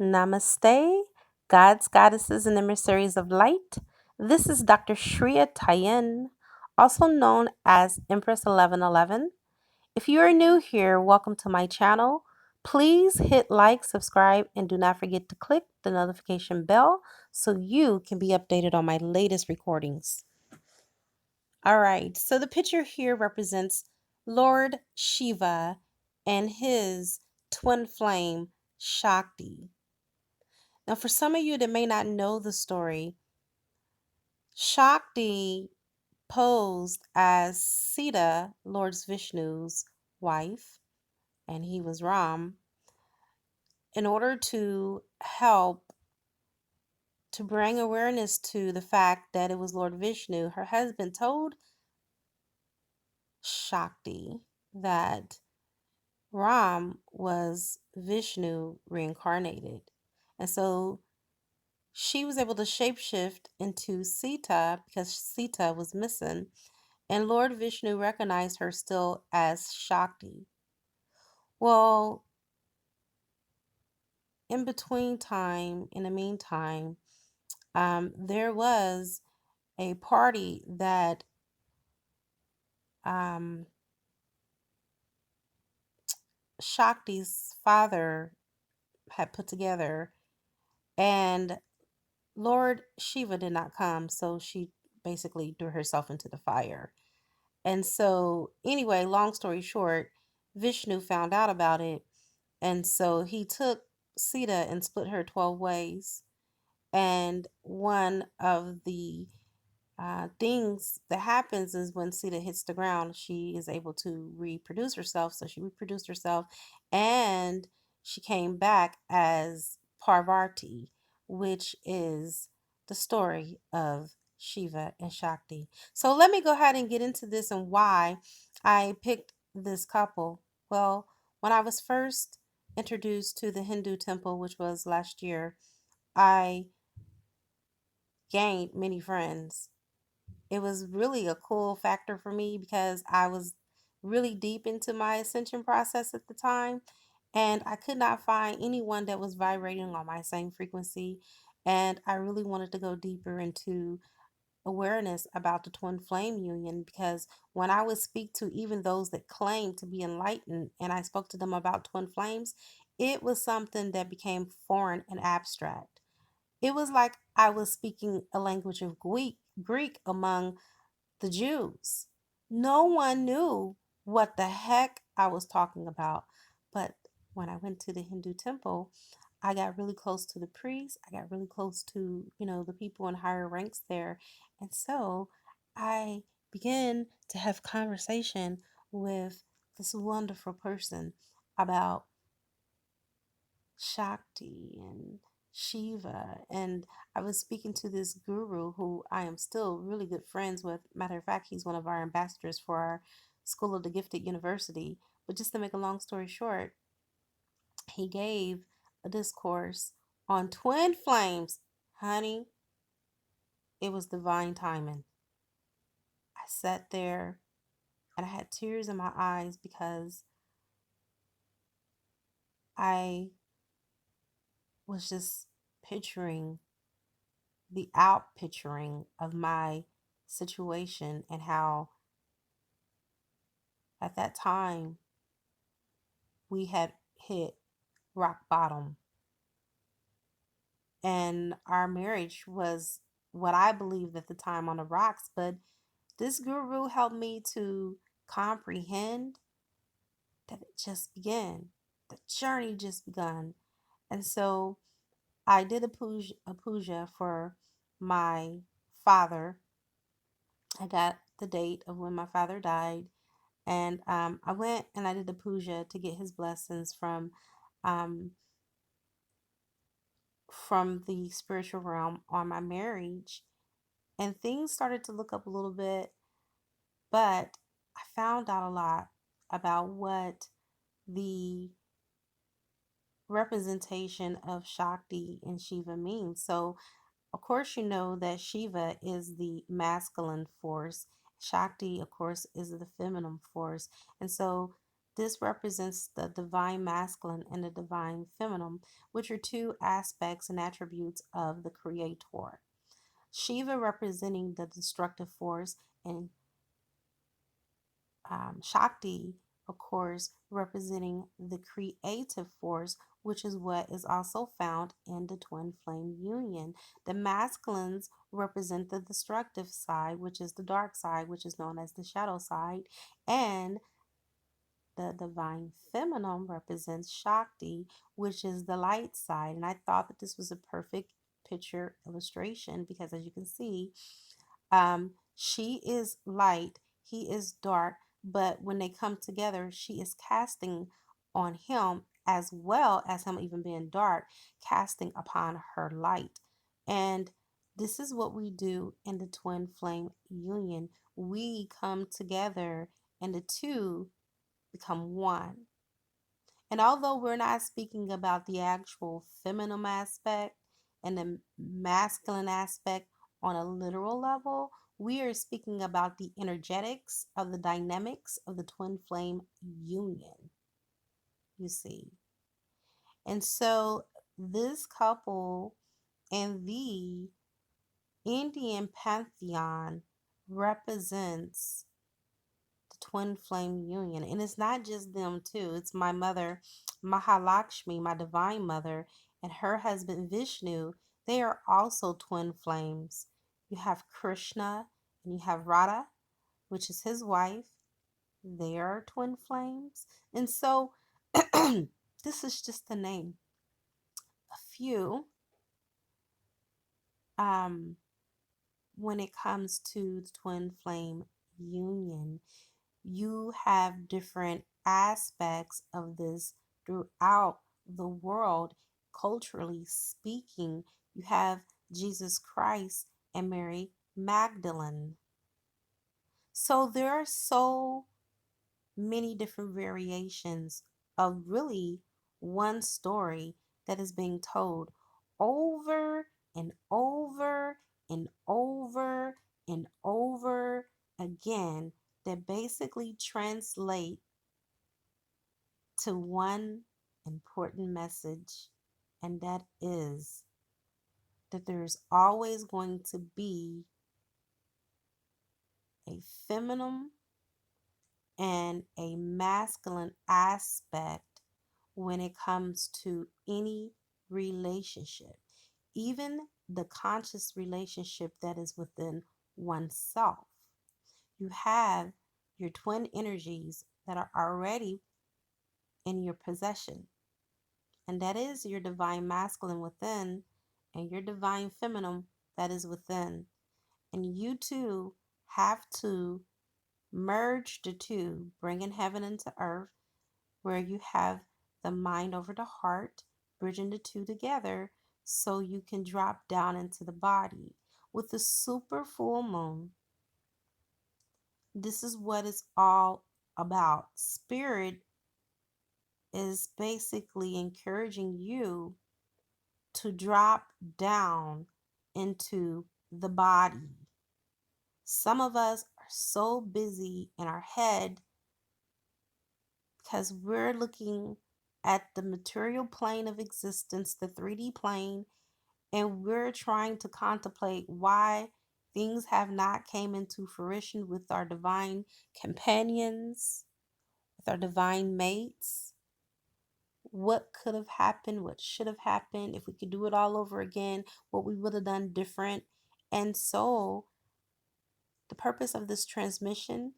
Namaste, gods, goddesses, and emissaries of light. This is Dr. Shriya Tajen, also known as Empress 1111. If you are new here, welcome to my channel. Please hit like, subscribe, and do not forget to click the notification bell so you can be updated on my latest recordings. All right, so the picture here represents Lord Shiva and his twin flame, Shakti. Now, for some of you that may not know the story, Shakti posed as Sita, Lord Vishnu's wife, and he was Ram, in order to help to bring awareness to the fact that it was Lord Vishnu. Her husband told Shakti that Ram was Vishnu reincarnated. And so she was able to shapeshift into Sita because Sita was missing, and Lord Vishnu recognized her still as Shakti. Well, in the meantime, there was a party that um, Shakti's father had put together, and Lord Shiva did not come, so she basically threw herself into the fire. And so, anyway, long story short, Vishnu found out about it. And so he took Sita and split her 12 ways. And one of the things that happens is when Sita hits the ground, she is able to reproduce herself. So she reproduced herself and she came back as Parvati, which is the story of Shiva and Shakti. So let me go ahead and get into this and why I picked this couple. Well, when I was first introduced to the Hindu temple, which was last year, I gained many friends. It was really a cool factor for me because I was really deep into my ascension process at the time, and I could not find anyone that was vibrating on my same frequency. And I really wanted to go deeper into awareness about the twin flame union, because when I would speak to even those that claim to be enlightened and I spoke to them about twin flames, it was something that became foreign and abstract. It was like I was speaking a language of Greek among the Jews. No one knew what the heck I was talking about. But when I went to the Hindu temple, I got really close to the priests. I got really close to, the people in higher ranks there. And so I began to have conversation with this wonderful person about Shakti and Shiva. And I was speaking to this guru who I am still really good friends with. Matter of fact, he's one of our ambassadors for our School of the Gifted University. But just to make a long story short, he gave a discourse on twin flames. Honey, it was divine timing. I sat there and I had tears in my eyes because I was just picturing the out picturing of my situation and how at that time we had hit rock bottom and our marriage was what I believed at the time on the rocks. But this guru helped me to comprehend that it just began. The journey just begun. And so I did a puja for my father. I got the date of when my father died. And I went and I did the puja to get his blessings um, from the spiritual realm on my marriage. And things started to look up a little bit, but I found out a lot about what the representation of Shakti and Shiva means. So, of course, you know that Shiva is the masculine force. Shakti, of course, is the feminine force. And so This represents the divine masculine and the divine feminine, which are two aspects and attributes of the creator. Shiva representing the destructive force, and Shakti, of course, representing the creative force, which is what is also found in the twin flame union. The masculines represent the destructive side, which is the dark side, which is known as the shadow side, and the divine feminine represents Shakti, which is the light side. And I thought that this was a perfect picture illustration because, as you can see, she is light, he is dark, but when they come together, she is casting on him as well as him even being dark, casting upon her light. And this is what we do in the twin flame union. We come together and the two become one. And although we're not speaking about the actual feminine aspect and the masculine aspect on a literal level, we are speaking about the energetics of the dynamics of the twin flame union, you see. And so this couple in the Indian pantheon represents twin flame union. And it's not just them too. It's my mother, Mahalakshmi, my divine mother, and her husband Vishnu. They are also twin flames. You have Krishna and you have Radha, which is his wife. They are twin flames. And so this is just to name a few. Um, when it comes to the twin flame union, you have different aspects of this throughout the world, culturally speaking. You have Jesus Christ and Mary Magdalene. So there are so many different variations of really one story that is being told over and over and over and over again, that basically translate to one important message, and that is that there's always going to be a feminine and a masculine aspect when it comes to any relationship, even the conscious relationship that is within oneself. You have your twin energies that are already in your possession, and that is your divine masculine within and your divine feminine that is within. And you two have to merge the two, bringing heaven into earth, where you have the mind over the heart, bridging the two together so you can drop down into the body. With the super full moon, this is what it's all about. Spirit is basically encouraging you to drop down into the body. Some of us are so busy in our head because we're looking at the material plane of existence, the 3D plane, and we're trying to contemplate why things have not came into fruition with our divine companions, with our divine mates. What could have happened, what should have happened, if we could do it all over again, what we would have done different. And so the purpose of this transmission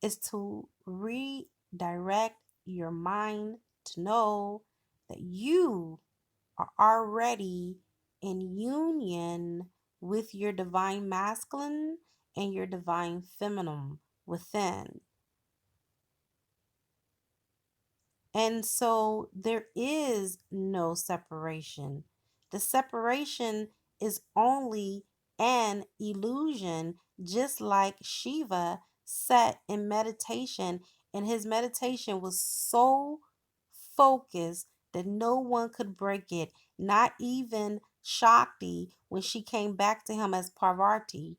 is to redirect your mind to know that you are already in union with your divine masculine and your divine feminine within. And so there is no separation. The separation is only an illusion, just like Shiva sat in meditation, and his meditation was so focused that no one could break it, not even Shakti when she came back to him as Parvati.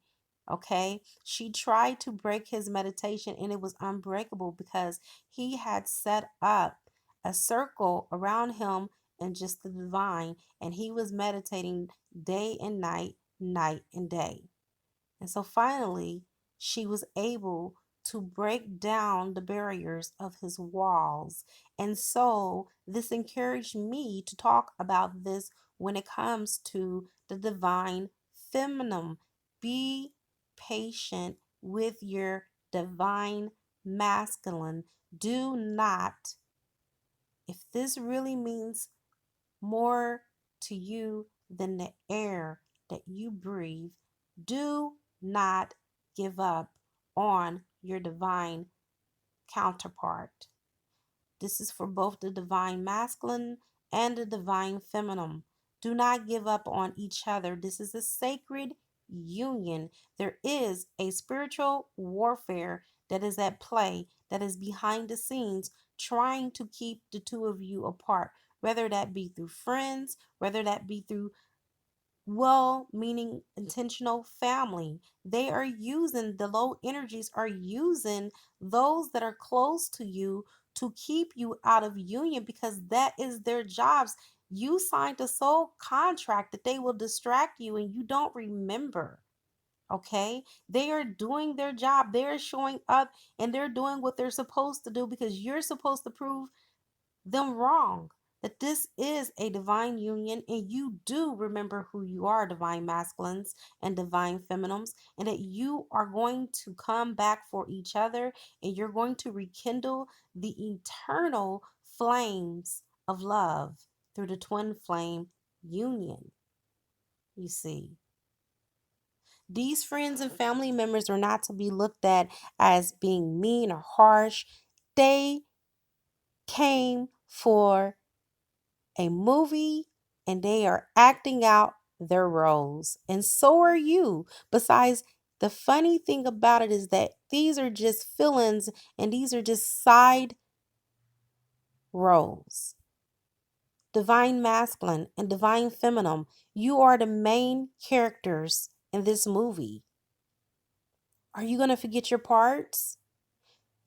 Okay, she tried to break his meditation and it was unbreakable because he had set up a circle around him and just the divine, and he was meditating day and night, night and day. And so finally, she was able to break down the barriers of his walls. And so this encouraged me to talk about this when it comes to the divine feminine. Be patient with your divine masculine. Do not, if this really means more to you than the air that you breathe, do not give up on your divine counterpart. This is for both the divine masculine and the divine feminine. Do not give up on each other. This is a sacred union. There is a spiritual warfare that is at play, that is behind the scenes, trying to keep the two of you apart, whether that be through friends, whether that be through well meaning intentional family. They are using the low energies, are using those that are close to you to keep you out of union because that is their jobs. You signed a soul contract that they will distract you and you don't remember. Okay, they are doing their job, they're showing up and they're doing what they're supposed to do because you're supposed to prove them wrong. That this is a divine union, and you do remember who you are, divine masculines and divine feminines, and that you are going to come back for each other and you're going to rekindle the eternal flames of love through the twin flame union. You see, these friends and family members are not to be looked at as being mean or harsh. They came for a movie and they are acting out their roles. And so are you. Besides, the funny thing about it is that these are just fill-ins and these are just side roles. Divine masculine and divine feminine, you are the main characters in this movie. Are you going to forget your parts?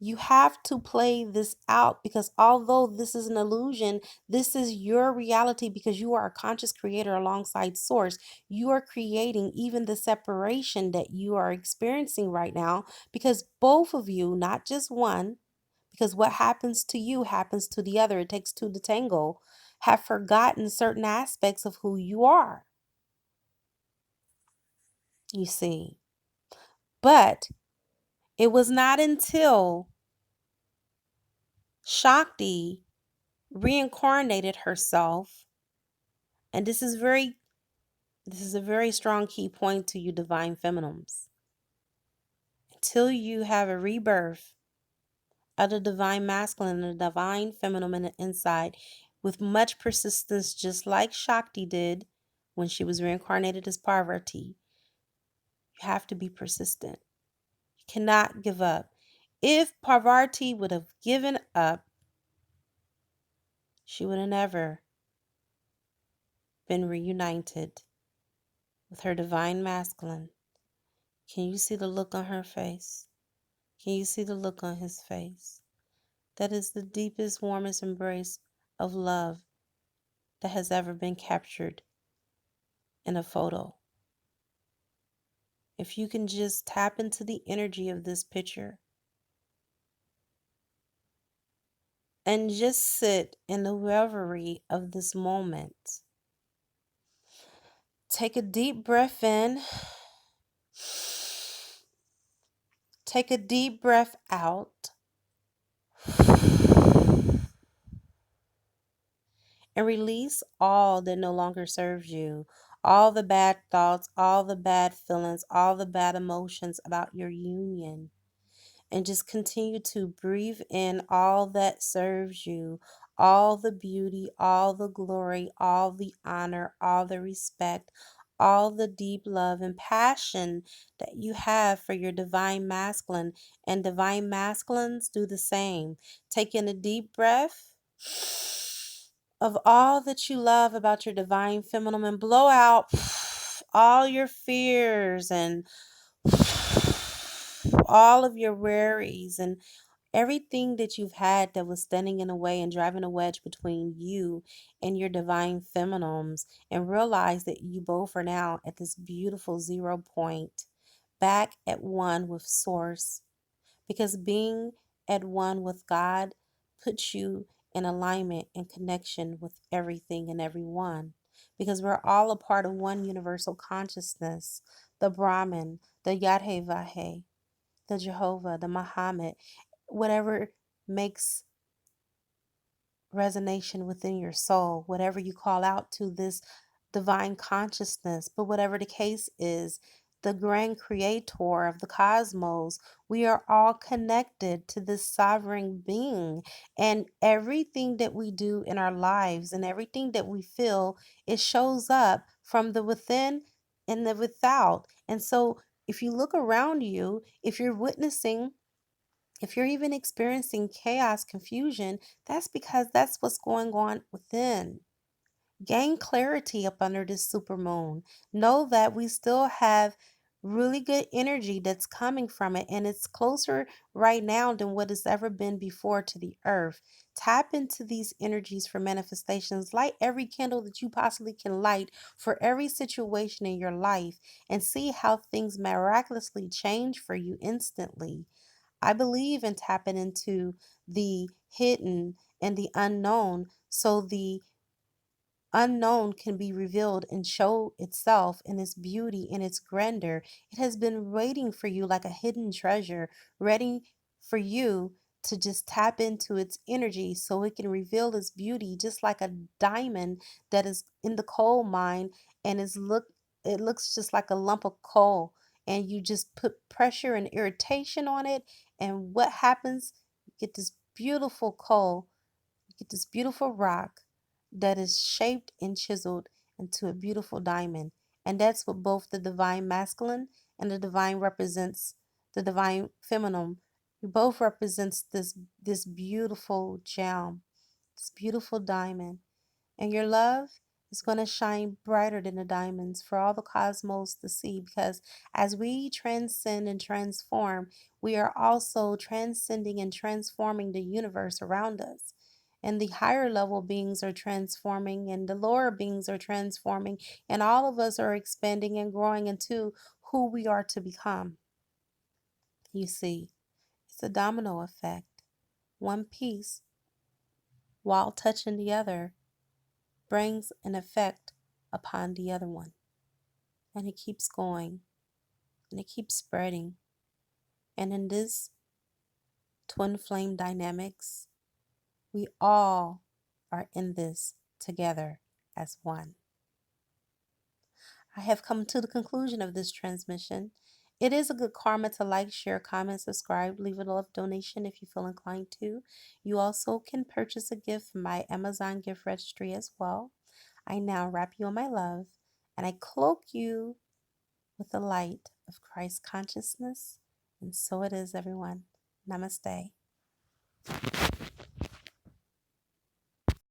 You have to play this out because although this is an illusion, this is your reality because you are a conscious creator alongside source. You are creating even the separation that you are experiencing right now because both of you, not just one, because what happens to you happens to the other. It takes two to tango, have forgotten certain aspects of who you are. You see. But it was not until Shakti reincarnated herself, and this is a very strong key point to you divine feminines, until you have a rebirth of the divine masculine and the divine feminine in the inside with much persistence, just like Shakti did when she was reincarnated as Parvati. You have to be persistent. You cannot give up. If Parvati would have given up, she would have never been reunited with her divine masculine. Can you see the look on her face? Can you see the look on his face? That is the deepest, warmest embrace of love that has ever been captured in a photo. If you can just tap into the energy of this picture and just sit in the reverie of this moment, take a deep breath in, take a deep breath out. And release all that no longer serves you. All the bad thoughts, all the bad feelings, all the bad emotions about your union. And just continue to breathe in all that serves you, all the beauty, all the glory, all the honor, all the respect, all the deep love and passion that you have for your divine masculine. And divine masculines do the same. Take in a deep breath of all that you love about your divine feminine and blow out all your fears and All of your worries and everything that you've had that was standing in the way and driving a wedge between you and your divine feminines, and realize that you both are now at this beautiful 0 point, back at one with Source. Because being at one with God puts you in alignment and connection with everything and everyone. Because we're all a part of one universal consciousness, the Brahman, the Yadhe, the Jehovah, the Muhammad, whatever makes resonation within your soul, whatever you call out to this divine consciousness. But whatever the case is, the grand creator of the cosmos, we are all connected to this sovereign being. And everything that we do in our lives and everything that we feel, it shows up from the within and the without. And so if you look around you, if you're witnessing, if you're even experiencing chaos, confusion, that's because that's what's going on within. Gain clarity up under this super moon. Know that we still have really good energy that's coming from it, and it's closer right now than what it's ever been before to the earth. Tap into these energies for manifestations. Light every candle that you possibly can light for every situation in your life, and see how things miraculously change for you instantly. I believe in tapping into the hidden and the unknown, so the unknown can be revealed and show itself in its beauty and its grandeur. It has been waiting for you like a hidden treasure, ready for you to just tap into its energy so it can reveal its beauty, just like a diamond that is in the coal mine and it looks just like a lump of coal, and you just put pressure and irritation on it, and what happens? You get this beautiful coal, you get this beautiful rock that is shaped and chiseled into a beautiful diamond. And that's what both the divine masculine and the divine represents, the divine feminine. It both represents this beautiful gem, this beautiful diamond. And your love is going to shine brighter than the diamonds for all the cosmos to see, because as we transcend and transform, we are also transcending and transforming the universe around us. And the higher level beings are transforming, and the lower beings are transforming, and all of us are expanding and growing into who we are to become. You see, it's a domino effect. One piece, while touching the other, brings an effect upon the other one. And it keeps going and it keeps spreading. And in this twin flame dynamics, we all are in this together as one. I have come to the conclusion of this transmission. It is a good karma to like, share, comment, subscribe, leave a love donation if you feel inclined to. You also can purchase a gift from my Amazon gift registry as well. I now wrap you in my love, and I cloak you with the light of Christ consciousness. And so it is, everyone. Namaste.